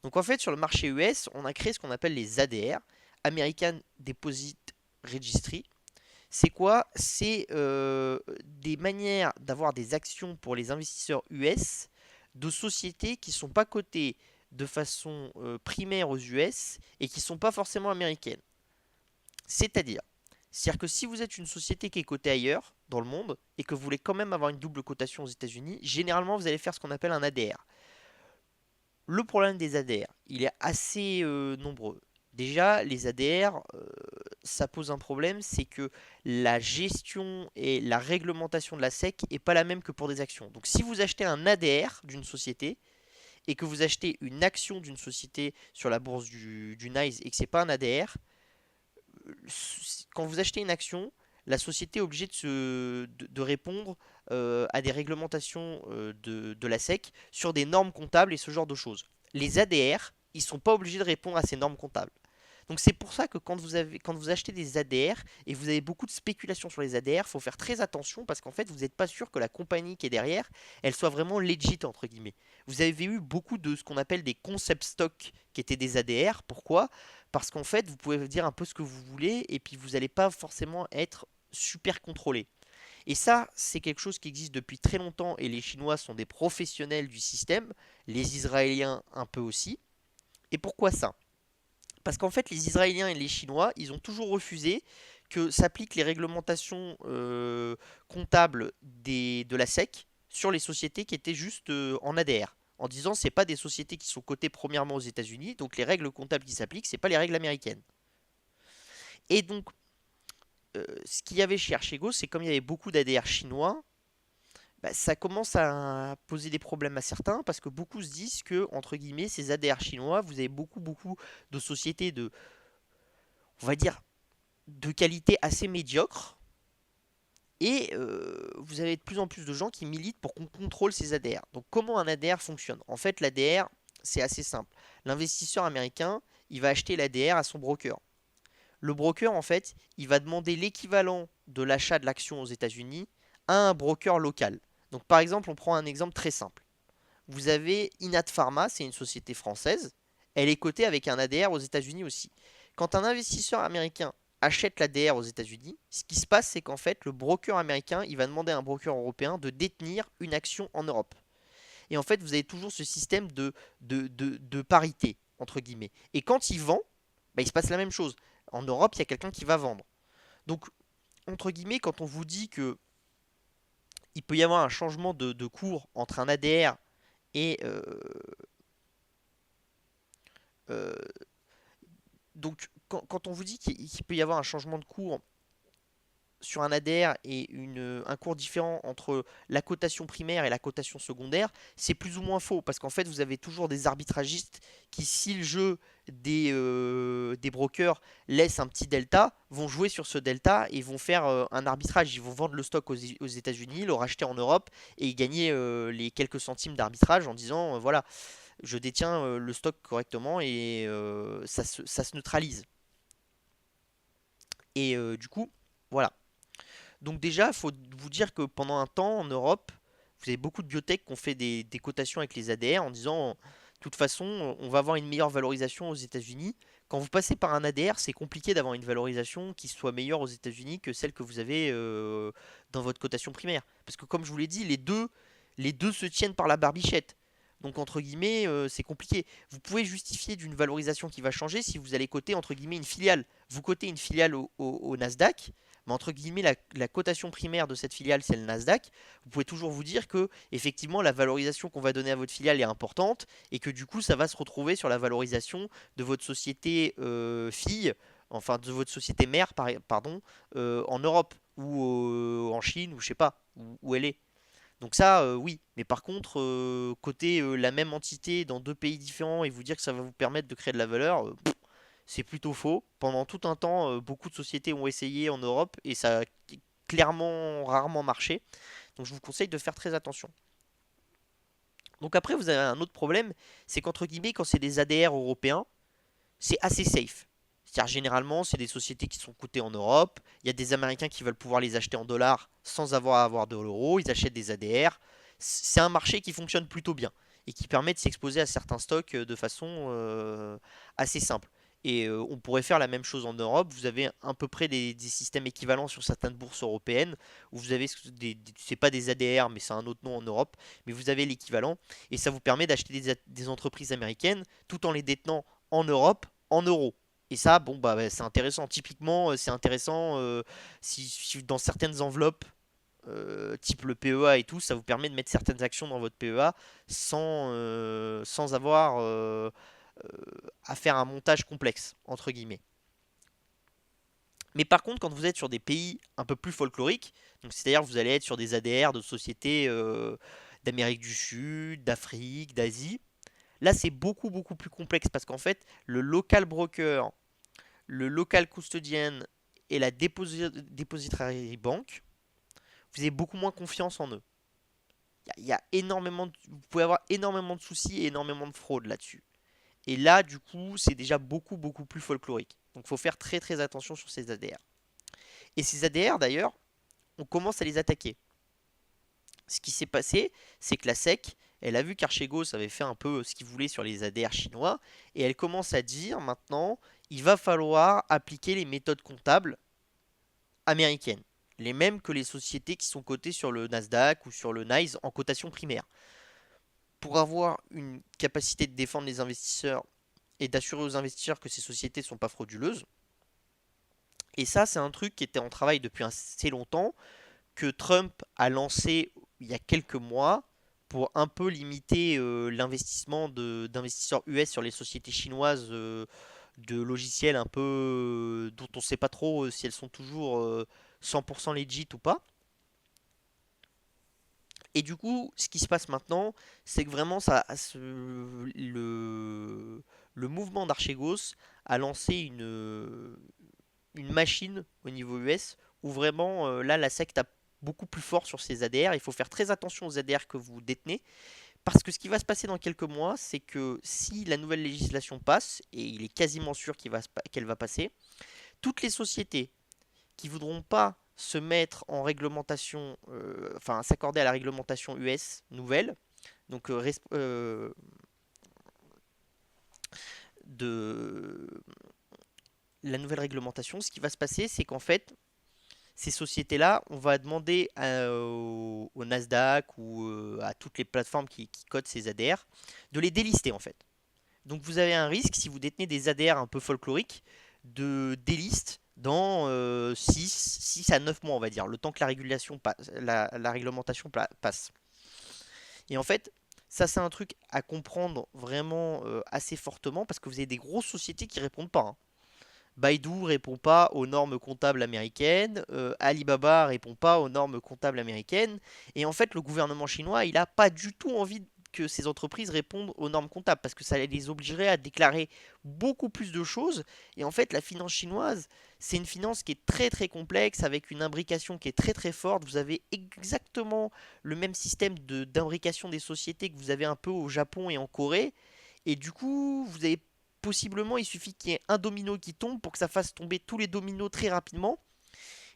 Donc en fait, sur le marché US, on a créé ce qu'on appelle les ADR, American Deposit Registry. C'est quoi? C'est des manières d'avoir des actions pour les investisseurs US de sociétés qui ne sont pas cotées de façon primaire aux US et qui ne sont pas forcément américaines. C'est-à-dire, c'est-à-dire que si vous êtes une société qui est cotée ailleurs dans le monde et que vous voulez quand même avoir une double cotation aux États-Unis, généralement vous allez faire ce qu'on appelle un ADR. Le problème des ADR, il est assez nombreux. Déjà, les ADR, ça pose un problème, c'est que la gestion et la réglementation de la SEC est pas la même que pour des actions. Donc si vous achetez un ADR d'une société et que vous achetez une action d'une société sur la bourse du NYSE et que c'est pas un ADR, quand vous achetez une action, la société est obligée de répondre à des réglementations de la SEC sur des normes comptables et ce genre de choses. Les ADR, ils ne sont pas obligés de répondre à ces normes comptables. Donc c'est pour ça que quand vous achetez des ADR et vous avez beaucoup de spéculation sur les ADR, il faut faire très attention parce qu'en fait vous n'êtes pas sûr que la compagnie qui est derrière, elle soit vraiment legit entre guillemets. Vous avez eu beaucoup de ce qu'on appelle des concept stocks qui étaient des ADR. Pourquoi? Parce qu'en fait vous pouvez dire un peu ce que vous voulez et puis vous n'allez pas forcément être super contrôlé. Et ça, c'est quelque chose qui existe depuis très longtemps et les Chinois sont des professionnels du système, les Israéliens un peu aussi. Et pourquoi ça? Parce qu'en fait, les Israéliens et les Chinois, ils ont toujours refusé que s'appliquent les réglementations comptables de la SEC sur les sociétés qui étaient juste en ADR. En disant c'est pas des sociétés qui sont cotées premièrement aux États-Unis, donc les règles comptables qui s'appliquent, c'est pas les règles américaines. Et donc, ce qu'il y avait chez Archegos, c'est comme il y avait beaucoup d'ADR chinois, bah, ça commence à poser des problèmes à certains parce que beaucoup se disent que, entre guillemets, ces ADR chinois, vous avez beaucoup de sociétés de, on va dire, de qualité assez médiocre. Et vous avez de plus en plus de gens qui militent pour qu'on contrôle ces ADR. Donc comment un ADR fonctionne? En fait, l'ADR, c'est assez simple. L'investisseur américain, il va acheter l'ADR à son broker. Le broker, en fait, il va demander l'équivalent de l'achat de l'action aux États-Unis à un broker local. Donc par exemple, on prend un exemple très simple. Vous avez Inat Pharma, c'est une société française. Elle est cotée avec un ADR aux États-Unis aussi. Quand un investisseur américain achète l'ADR aux États-Unis, ce qui se passe, c'est qu'en fait, le broker américain, il va demander à un broker européen de détenir une action en Europe. Et en fait, vous avez toujours ce système de parité, entre guillemets. Et quand il vend, bah, il se passe la même chose. En Europe, il y a quelqu'un qui va vendre. Donc, entre guillemets, quand on vous dit que il peut y avoir un changement de cours entre un ADR et euh, donc quand on vous dit qu'il peut y avoir un changement de cours sur un ADR et un cours différent entre la cotation primaire et la cotation secondaire, c'est plus ou moins faux parce qu'en fait vous avez toujours des arbitragistes qui, si le jeu des brokers laisse un petit delta, vont jouer sur ce delta et vont faire un arbitrage. Ils vont vendre le stock aux États-Unis, le racheter en Europe et gagner les quelques centimes d'arbitrage en disant voilà, je détiens le stock correctement et ça se neutralise. Et du coup, voilà. Donc déjà, il faut vous dire que pendant un temps en Europe, vous avez beaucoup de biotech qui ont fait des cotations avec les ADR en disant, de toute façon, on va avoir une meilleure valorisation aux États-Unis. Quand vous passez par un ADR, c'est compliqué d'avoir une valorisation qui soit meilleure aux États-Unis que celle que vous avez dans votre cotation primaire. Parce que comme je vous l'ai dit, les deux se tiennent par la barbichette. Donc entre guillemets, c'est compliqué. Vous pouvez justifier d'une valorisation qui va changer si vous allez coter entre guillemets une filiale. Vous cotez une filiale au Nasdaq, mais entre guillemets, la cotation primaire de cette filiale, c'est le Nasdaq. Vous pouvez toujours vous dire que, effectivement, la valorisation qu'on va donner à votre filiale est importante et que du coup, ça va se retrouver sur la valorisation de votre société fille, enfin de votre société mère, pardon, en Europe ou en Chine ou je sais pas où elle est. Donc ça, oui. Mais par contre, coter la même entité dans deux pays différents et vous dire que ça va vous permettre de créer de la valeur, c'est plutôt faux. Pendant tout un temps, beaucoup de sociétés ont essayé en Europe et ça a clairement rarement marché. Donc je vous conseille de faire très attention. Donc après, vous avez un autre problème, c'est qu'entre guillemets, quand c'est des ADR européens, c'est assez safe. C'est-à-dire généralement, c'est des sociétés qui sont cotées en Europe. Il y a des Américains qui veulent pouvoir les acheter en dollars sans avoir à avoir de l'euro. Ils achètent des ADR. C'est un marché qui fonctionne plutôt bien. et qui permet de s'exposer à certains stocks de façon assez simple. Et on pourrait faire la même chose en Europe. Vous avez à peu près des systèmes équivalents sur certaines bourses européennes où vous avez c'est pas des ADR, mais c'est un autre nom en Europe, mais vous avez l'équivalent et ça vous permet d'acheter des entreprises américaines tout en les détenant en Europe en euros. Et ça, bon, bah, ouais, c'est intéressant. Typiquement, c'est intéressant si dans certaines enveloppes, type le PEA et tout, ça vous permet de mettre certaines actions dans votre PEA sans avoir à faire un montage complexe, entre guillemets. Mais par contre, quand vous êtes sur des pays un peu plus folkloriques, donc c'est-à-dire que vous allez être sur des ADR de sociétés d'Amérique du Sud, d'Afrique, d'Asie, là c'est beaucoup beaucoup plus complexe parce qu'en fait, le local broker, le local custodian et la depository bank, vous avez beaucoup moins confiance en eux. Il y a énormément vous pouvez avoir énormément de soucis et énormément de fraude là-dessus. Et là, du coup, c'est déjà beaucoup, beaucoup plus folklorique. Donc, il faut faire très, très attention sur ces ADR. Et ces ADR, d'ailleurs, on commence à les attaquer. Ce qui s'est passé, c'est que la SEC, elle a vu qu'Archegos avait fait un peu ce qu'il voulait sur les ADR chinois, et elle commence à dire maintenant, il va falloir appliquer les méthodes comptables américaines. Les mêmes que les sociétés qui sont cotées sur le Nasdaq ou sur le NYSE en cotation primaire. Pour avoir une capacité de défendre les investisseurs et d'assurer aux investisseurs que ces sociétés ne sont pas frauduleuses. Et ça, c'est un truc qui était en travail depuis assez longtemps, que Trump a lancé il y a quelques mois pour un peu limiter l'investissement d'investisseurs US sur les sociétés chinoises de logiciels un peu dont on ne sait pas trop si elles sont toujours 100% legit ou pas. Et du coup, ce qui se passe maintenant, c'est que vraiment le mouvement d'Archegos a lancé une machine au niveau US où vraiment là la SEC tape beaucoup plus fort sur ses ADR. Il faut faire très attention aux ADR que vous détenez parce que ce qui va se passer dans quelques mois, c'est que si la nouvelle législation passe, et il est quasiment sûr qu'elle va passer, toutes les sociétés qui voudront pas se mettre en réglementation, enfin s'accorder à la réglementation US nouvelle, donc de la nouvelle réglementation, ce qui va se passer, c'est qu'en fait, ces sociétés-là, on va demander au Nasdaq ou à toutes les plateformes qui codent ces ADR de les délister en fait. Donc vous avez un risque, si vous détenez des ADR un peu folkloriques, de déliste dans 6 à 9 mois, on va dire, le temps que la réglementation passe. Et en fait, ça c'est un truc à comprendre vraiment assez fortement parce que vous avez des grosses sociétés qui répondent pas, hein. Baidu répond pas aux normes comptables américaines, Alibaba répond pas aux normes comptables américaines, et en fait le gouvernement chinois il a pas du tout envie que ces entreprises répondent aux normes comptables parce que ça les obligerait à déclarer beaucoup plus de choses. Et en fait la finance chinoise c'est une finance qui est très très complexe avec une imbrication qui est très très forte. Vous avez exactement le même système d'imbrication des sociétés que vous avez un peu au Japon et en Corée. Et du coup, vous avez possiblement, il suffit qu'il y ait un domino qui tombe pour que ça fasse tomber tous les dominos très rapidement.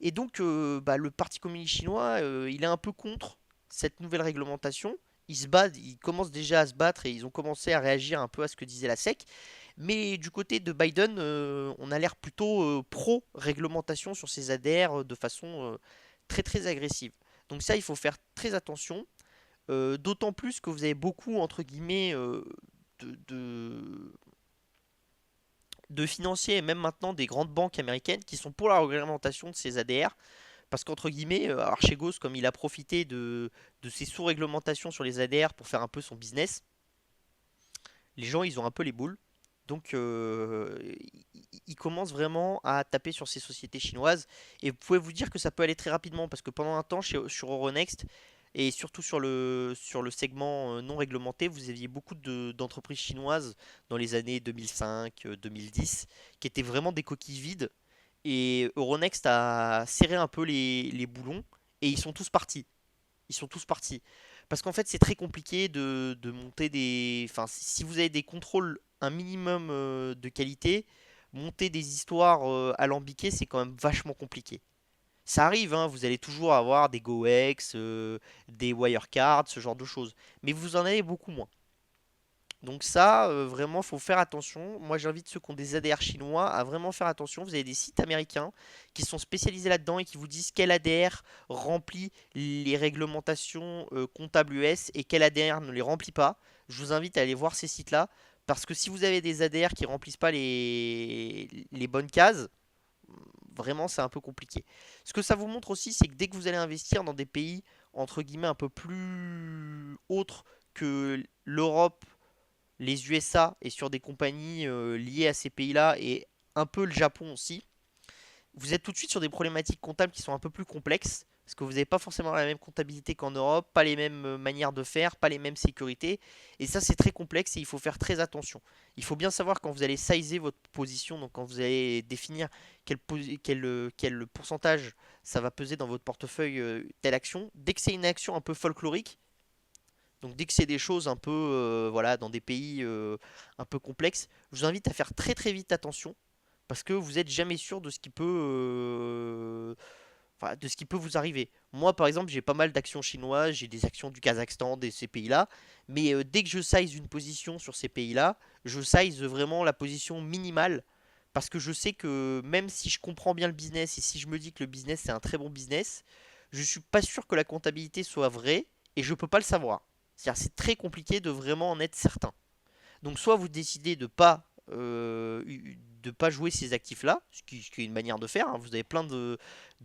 Et donc, bah, le Parti communiste chinois, il est un peu contre cette nouvelle réglementation. Ils commencent déjà à se battre et ils ont commencé à réagir un peu à ce que disait la SEC. Mais du côté de Biden, on a l'air plutôt pro-réglementation sur ces ADR de façon très très agressive. Donc ça, il faut faire très attention. D'autant plus que vous avez beaucoup, entre guillemets, de, de, de financiers et même maintenant des grandes banques américaines qui sont pour la réglementation de ces ADR. Parce qu'entre guillemets, Archegos, comme il a profité de ces sous-réglementations sur les ADR pour faire un peu son business, les gens ils ont un peu les boules. Donc ils commencent vraiment à taper sur ces sociétés chinoises. Et vous pouvez vous dire que ça peut aller très rapidement parce que pendant un temps sur Euronext et surtout sur le segment non réglementé, vous aviez beaucoup d'entreprises chinoises dans les années 2005-2010 qui étaient vraiment des coquilles vides. Et Euronext a serré un peu les boulons et ils sont tous partis. Ils sont tous partis. Parce qu'en fait, c'est très compliqué de monter des. Enfin, si vous avez des contrôles un minimum de qualité, monter des histoires alambiquées, c'est quand même vachement compliqué. Ça arrive, hein, vous allez toujours avoir des GoEx, des Wirecard, ce genre de choses. Mais vous en avez beaucoup moins. Donc ça, vraiment, faut faire attention. Moi, j'invite ceux qui ont des ADR chinois à vraiment faire attention. Vous avez des sites américains qui sont spécialisés là-dedans et qui vous disent quel ADR remplit les réglementations comptables US et quel ADR ne les remplit pas. Je vous invite à aller voir ces sites-là parce que si vous avez des ADR qui remplissent pas les bonnes cases, vraiment, c'est un peu compliqué. Ce que ça vous montre aussi, c'est que dès que vous allez investir dans des pays entre guillemets un peu plus autres que l'Europe, les USA et sur des compagnies liées à ces pays-là et un peu le Japon aussi, vous êtes tout de suite sur des problématiques comptables qui sont un peu plus complexes. Parce que vous n'avez pas forcément la même comptabilité qu'en Europe, pas les mêmes manières de faire, pas les mêmes sécurités. Et ça, c'est très complexe et il faut faire très attention. Il faut bien savoir quand vous allez sizer votre position, donc quand vous allez définir quel pourcentage ça va peser dans votre portefeuille telle action. Dès que c'est une action un peu folklorique, donc dès que c'est des choses un peu voilà dans des pays un peu complexes, je vous invite à faire très très vite attention parce que vous n'êtes jamais sûr de ce qui peut enfin, de ce qui peut vous arriver. Moi par exemple, j'ai pas mal d'actions chinoises, j'ai des actions du Kazakhstan, de ces pays-là, mais dès que je size une position sur ces pays-là, je size vraiment la position minimale parce que je sais que même si je comprends bien le business et si je me dis que le business c'est un très bon business, je suis pas sûr que la comptabilité soit vraie et je peux pas le savoir. C'est-à-dire c'est très compliqué de vraiment en être certain. Donc soit vous décidez de pas jouer ces actifs-là, ce qui est une manière de faire, hein. Vous avez plein de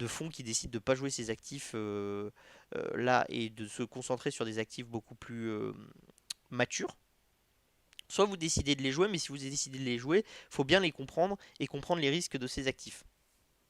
fonds qui décident de ne pas jouer ces actifs là et de se concentrer sur des actifs beaucoup plus matures. Soit vous décidez de les jouer, mais si vous décidez de les jouer, il faut bien les comprendre et comprendre les risques de ces actifs.